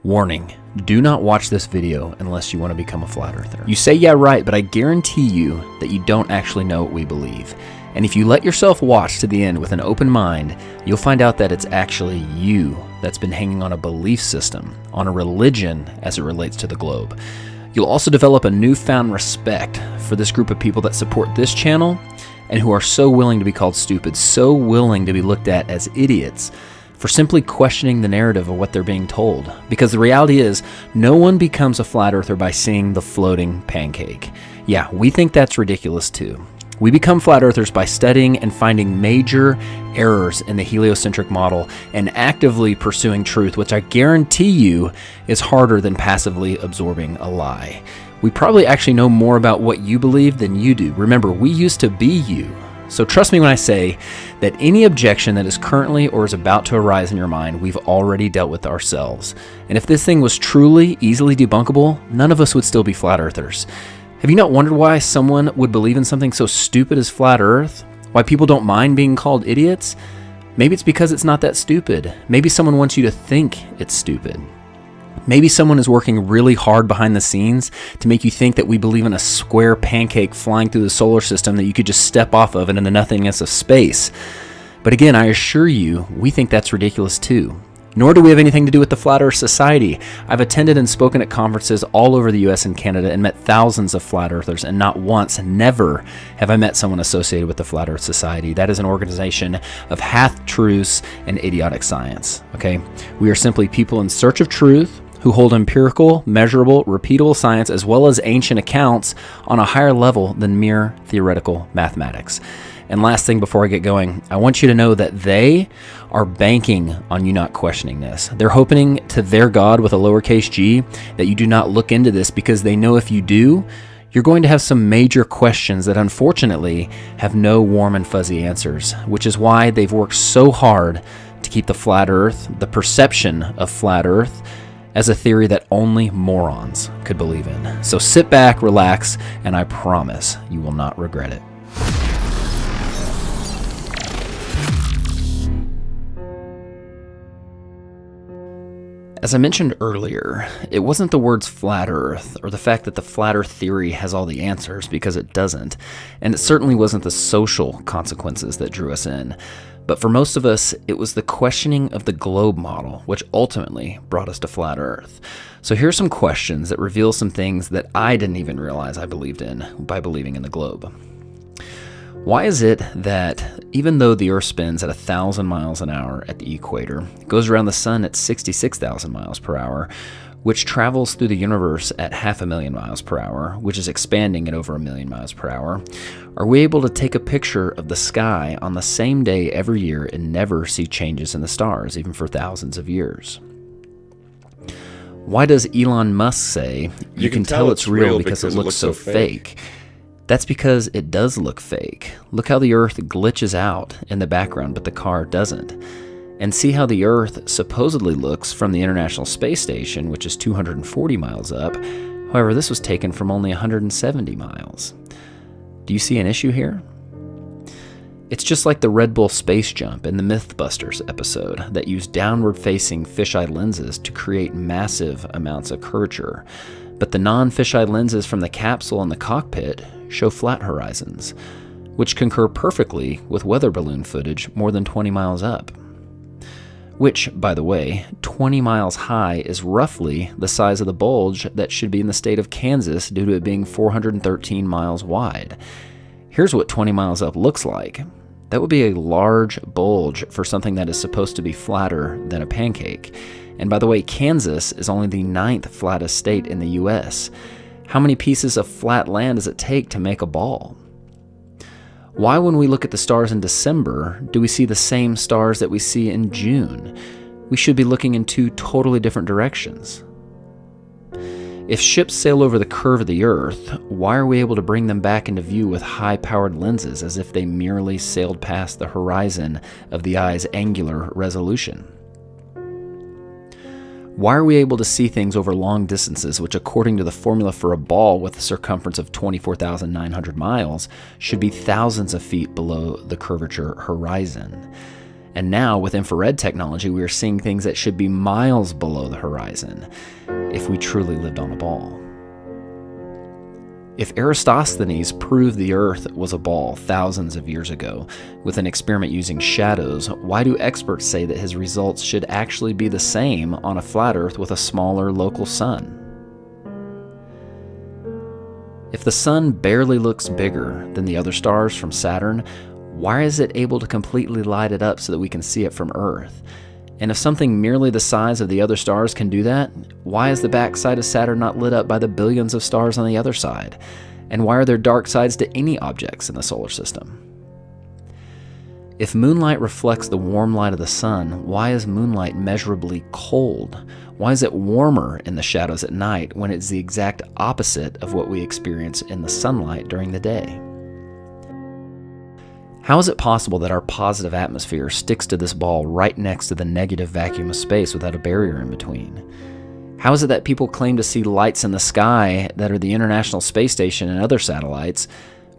Warning, do not watch this video unless you want to become a flat earther. You say, yeah, right, but I guarantee you that you don't actually know what we believe. And if you let yourself watch to the end with an open mind, you'll find out that it's actually you that's been hanging on a belief system, on a religion as it relates to the globe. You'll also develop a newfound respect for this group of people that support this channel and who are so willing to be called stupid, so willing to be looked at as idiots for simply questioning the narrative of what they're being told. Because the reality is, no one becomes a flat earther by seeing the floating pancake. Yeah, we think that's ridiculous too. We become flat earthers by studying and finding major errors in the heliocentric model and actively pursuing truth, which I guarantee you is harder than passively absorbing a lie. We probably actually know more about what you believe than you do. Remember, we used to be you. So trust me when I say that any objection that is currently or is about to arise in your mind, we've already dealt with ourselves. And if this thing was truly easily debunkable, none of us would still be flat earthers. Have you not wondered why someone would believe in something so stupid as flat earth? Why people don't mind being called idiots? Maybe it's because it's not that stupid. Maybe someone wants you to think it's stupid. Maybe someone is working really hard behind the scenes to make you think that we believe in a square pancake flying through the solar system that you could just step off of into the nothingness of space. But again, I assure you, we think that's ridiculous too. Nor do we have anything to do with the Flat Earth Society. I've attended and spoken at conferences all over the US and Canada and met thousands of flat earthers, and not once, never have I met someone associated with the Flat Earth Society. That is an organization of half-truths and idiotic science, okay? We are simply people in search of truth who hold empirical, measurable, repeatable science as well as ancient accounts on a higher level than mere theoretical mathematics. And last thing before I get going, I want you to know that they are banking on you not questioning this. They're hoping to their God with a lowercase g that you do not look into this, because they know if you do, you're going to have some major questions that unfortunately have no warm and fuzzy answers, which is why they've worked so hard to keep the flat earth, the perception of flat earth, as a theory that only morons could believe in. So sit back, relax, and I promise you will not regret it. As I mentioned earlier, it wasn't the words flat earth or the fact that the flat earth theory has all the answers, because it doesn't, and it certainly wasn't the social consequences that drew us in. But for most of us, it was the questioning of the globe model, which ultimately brought us to flat earth. So here's some questions that reveal some things that I didn't even realize I believed in by believing in the globe. Why is it that even though the Earth spins at 1,000 miles an hour at the equator, it goes around the sun at 66,000 miles per hour, which travels through the universe at 500,000 miles per hour, which is expanding at over 1 million miles per hour, are we able to take a picture of the sky on the same day every year and never see changes in the stars, even for thousands of years? Why does Elon Musk say, you can tell it's real because it looks so fake? That's because it does look fake. Look how the Earth glitches out in the background, but the car doesn't. And see how the Earth supposedly looks from the International Space Station, which is 240 miles up. However, this was taken from only 170 miles. Do you see an issue here? It's just like the Red Bull space jump in the Mythbusters episode that used downward-facing fisheye lenses to create massive amounts of curvature. But the non-fisheye lenses from the capsule and the cockpit show flat horizons, which concur perfectly with weather balloon footage more than 20 miles up. Which, by the way, 20 miles high is roughly the size of the bulge that should be in the state of Kansas due to it being 413 miles wide. Here's what 20 miles up looks like. That would be a large bulge for something that is supposed to be flatter than a pancake. And by the way, Kansas is only the 9th flattest state in the US. How many pieces of flat land does it take to make a ball? Why, when we look at the stars in December, do we see the same stars that we see in June? We should be looking in two totally different directions. If ships sail over the curve of the Earth, why are we able to bring them back into view with high-powered lenses as if they merely sailed past the horizon of the eye's angular resolution? Why are we able to see things over long distances, which according to the formula for a ball with a circumference of 24,900 miles, should be thousands of feet below the curvature horizon? And now, with infrared technology, we are seeing things that should be miles below the horizon if we truly lived on a ball. If Eratosthenes proved the Earth was a ball thousands of years ago with an experiment using shadows, why do experts say that his results should actually be the same on a flat Earth with a smaller local sun? If the sun barely looks bigger than the other stars from Saturn, why is it able to completely light it up so that we can see it from Earth? And if something merely the size of the other stars can do that, why is the backside of Saturn not lit up by the billions of stars on the other side? And why are there dark sides to any objects in the solar system? If moonlight reflects the warm light of the sun, why is moonlight measurably cold? Why is it warmer in the shadows at night when it's the exact opposite of what we experience in the sunlight during the day? How is it possible that our positive atmosphere sticks to this ball right next to the negative vacuum of space without a barrier in between? How is it that people claim to see lights in the sky that are the International Space Station and other satellites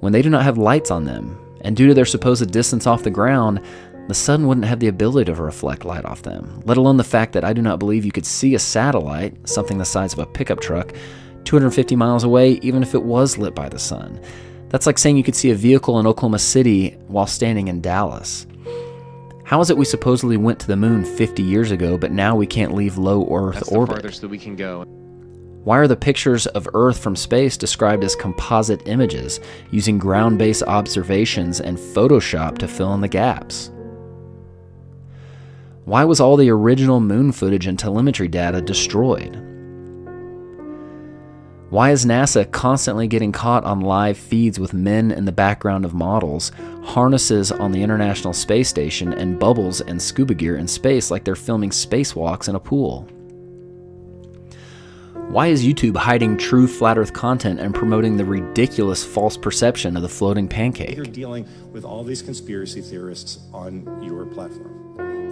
when they do not have lights on them? And due to their supposed distance off the ground, the sun wouldn't have the ability to reflect light off them, let alone the fact that I do not believe you could see a satellite, something the size of a pickup truck, 250 miles away, even if it was lit by the sun. That's like saying you could see a vehicle in Oklahoma City while standing in Dallas. How is it we supposedly went to the moon 50 years ago, but now we can't leave low Earth That's orbit? the farthest that we can go. Why are the pictures of Earth from space described as composite images, using ground-based observations and Photoshop to fill in the gaps? Why was all the original moon footage and telemetry data destroyed? Why is NASA constantly getting caught on live feeds with men in the background of models, harnesses on the International Space Station, and bubbles and scuba gear in space like they're filming spacewalks in a pool? Why is YouTube hiding true flat Earth content and promoting the ridiculous false perception of the floating pancake? You're dealing with all these conspiracy theorists on your platform.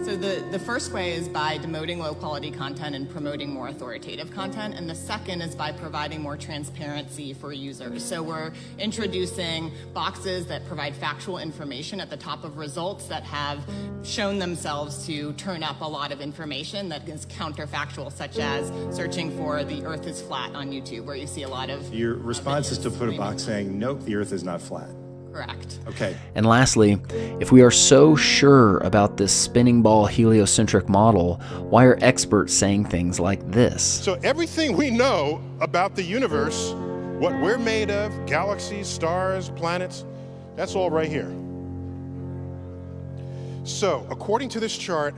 So the first way is by demoting low-quality content and promoting more authoritative content, and the second is by providing more transparency for users. So we're introducing boxes that provide factual information at the top of results that have shown themselves to turn up a lot of information that is counterfactual, such as searching for the Earth is flat on YouTube, where you see a lot of... Your response is to put a box saying, nope, the Earth is not flat. Correct. Okay. And lastly, if we are so sure about this spinning ball heliocentric model, why are experts saying things like this? So everything we know about the universe, what we're made of, galaxies, stars, planets, that's all right here. So according to this chart,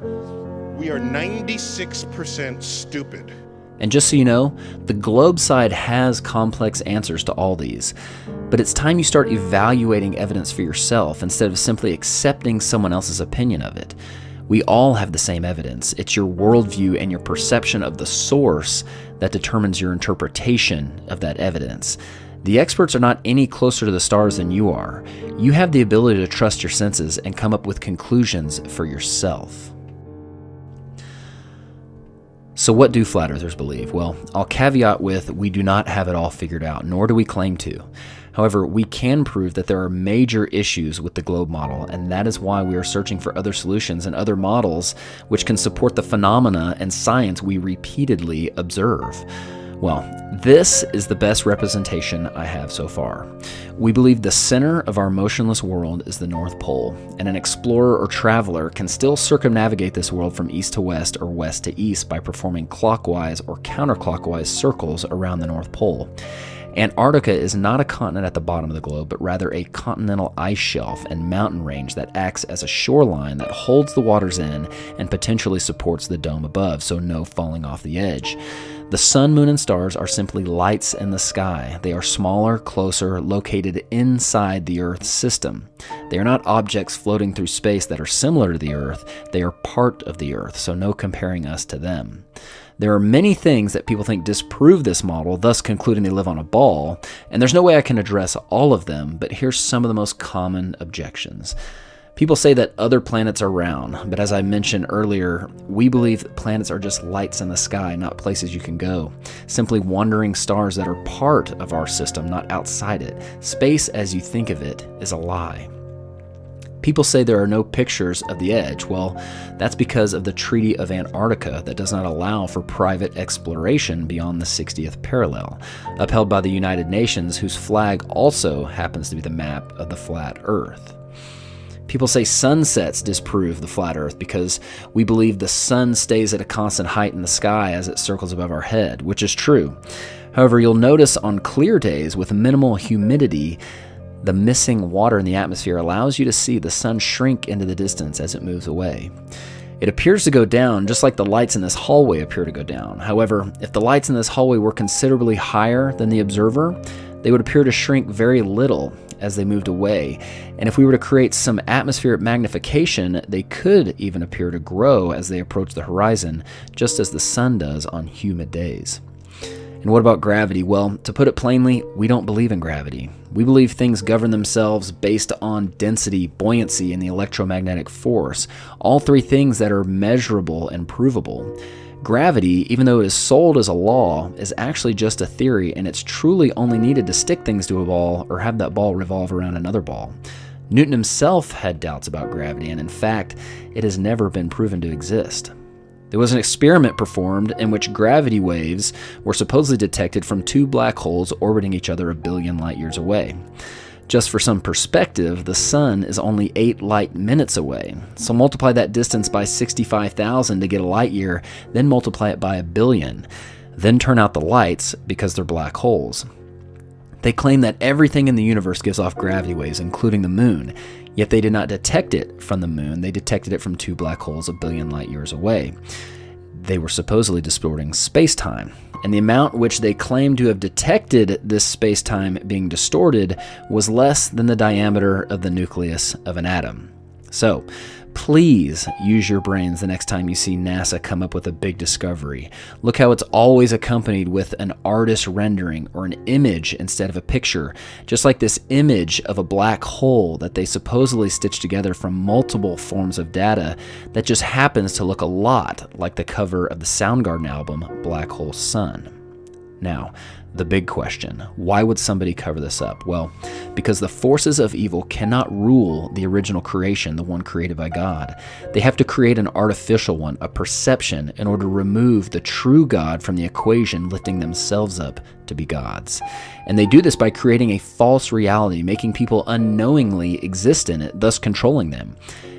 we are 96% stupid. And just so you know, the globe side has complex answers to all these. But it's time you start evaluating evidence for yourself instead of simply accepting someone else's opinion of it. We all have the same evidence. It's your worldview and your perception of the source that determines your interpretation of that evidence. The experts are not any closer to the stars than you are. You have the ability to trust your senses and come up with conclusions for yourself. So what do flat earthers believe? Well, I'll caveat with, we do not have it all figured out, nor do we claim to. However, we can prove that there are major issues with the globe model, and that is why we are searching for other solutions and other models which can support the phenomena and science we repeatedly observe. Well, this is the best representation I have so far. We believe the center of our motionless world is the North Pole, and an explorer or traveler can still circumnavigate this world from east to west or west to east by performing clockwise or counterclockwise circles around the North Pole. Antarctica is not a continent at the bottom of the globe, but rather a continental ice shelf and mountain range that acts as a shoreline that holds the waters in and potentially supports the dome above, so no falling off the edge. The sun, moon, and stars are simply lights in the sky. They are smaller, closer, located inside the Earth's system. They are not objects floating through space that are similar to the Earth. They are part of the Earth, so no comparing us to them. There are many things that people think disprove this model, thus concluding they live on a ball, and there's no way I can address all of them, but here's some of the most common objections. People say that other planets are round, but as I mentioned earlier, we believe that planets are just lights in the sky, not places you can go. Simply wandering stars that are part of our system, not outside it. Space, as you think of it, is a lie. People say there are no pictures of the edge. Well, that's because of the Treaty of Antarctica that does not allow for private exploration beyond the 60th parallel, upheld by the United Nations, whose flag also happens to be the map of the flat Earth. People say sunsets disprove the flat Earth because we believe the sun stays at a constant height in the sky as it circles above our head, which is true. However, you'll notice on clear days with minimal humidity, the missing water in the atmosphere allows you to see the sun shrink into the distance as it moves away. It appears to go down just like the lights in this hallway appear to go down. However, if the lights in this hallway were considerably higher than the observer, they would appear to shrink very little as they moved away. And if we were to create some atmospheric magnification, they could even appear to grow as they approach the horizon, just as the sun does on humid days. And what about gravity? Well, to put it plainly, we don't believe in gravity. We believe things govern themselves based on density, buoyancy, and the electromagnetic force, all three things that are measurable and provable. Gravity, even though it is sold as a law, is actually just a theory, and it's truly only needed to stick things to a ball or have that ball revolve around another ball. Newton himself had doubts about gravity, and in fact, it has never been proven to exist. There was an experiment performed in which gravity waves were supposedly detected from two black holes orbiting each other 1 billion light years away. Just for some perspective, the sun is only 8 light minutes away. So multiply that distance by 65,000 to get a light year, then multiply it by 1 billion. Then turn out the lights because they're black holes. They claim that everything in the universe gives off gravity waves, including the moon. Yet they did not detect it from the moon. They detected it from two black holes 1 billion light years away. They were supposedly distorting space-time. And the amount which they claimed to have detected this space-time being distorted was less than the diameter of the nucleus of an atom. So, please use your brains the next time you see NASA come up with a big discovery. Look how it's always accompanied with an artist rendering or an image instead of a picture, just like this image of a black hole that they supposedly stitched together from multiple forms of data that just happens to look a lot like the cover of the Soundgarden album, Black Hole Sun. Now, the big question, why would somebody cover this up? Well, because the forces of evil cannot rule the original creation, the one created by God. They have to create an artificial one, a perception, in order to remove the true God from the equation, lifting themselves up to be gods. And they do this by creating a false reality, making people unknowingly exist in it, thus controlling them,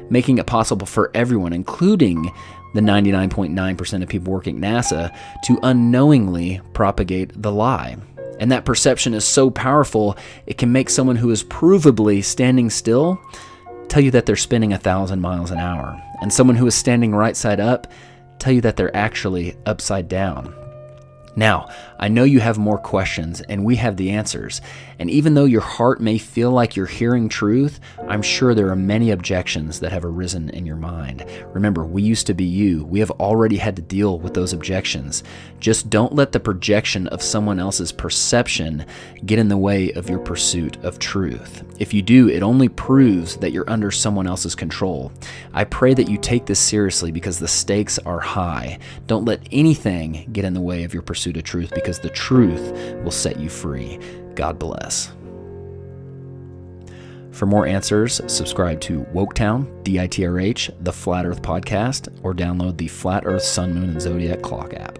making it possible for everyone, including the 99.9% of people working at NASA, to unknowingly propagate the lie. And that perception is so powerful, it can make someone who is provably standing still tell you that they're spinning 1,000 miles an hour. And someone who is standing right side up tell you that they're actually upside down. Now, I know you have more questions, and we have the answers. And even though your heart may feel like you're hearing truth, I'm sure there are many objections that have arisen in your mind. Remember, we used to be you. We have already had to deal with those objections. Just don't let the projection of someone else's perception get in the way of your pursuit of truth. If you do, it only proves that you're under someone else's control. I pray that you take this seriously because the stakes are high. Don't let anything get in the way of your pursuit of truth, because the truth will set you free. God bless. For more answers, subscribe to WOKETOWN, DITRH, the Flat Earth Podcast, or download the Flat Earth Sun, Moon, and Zodiac Clock app.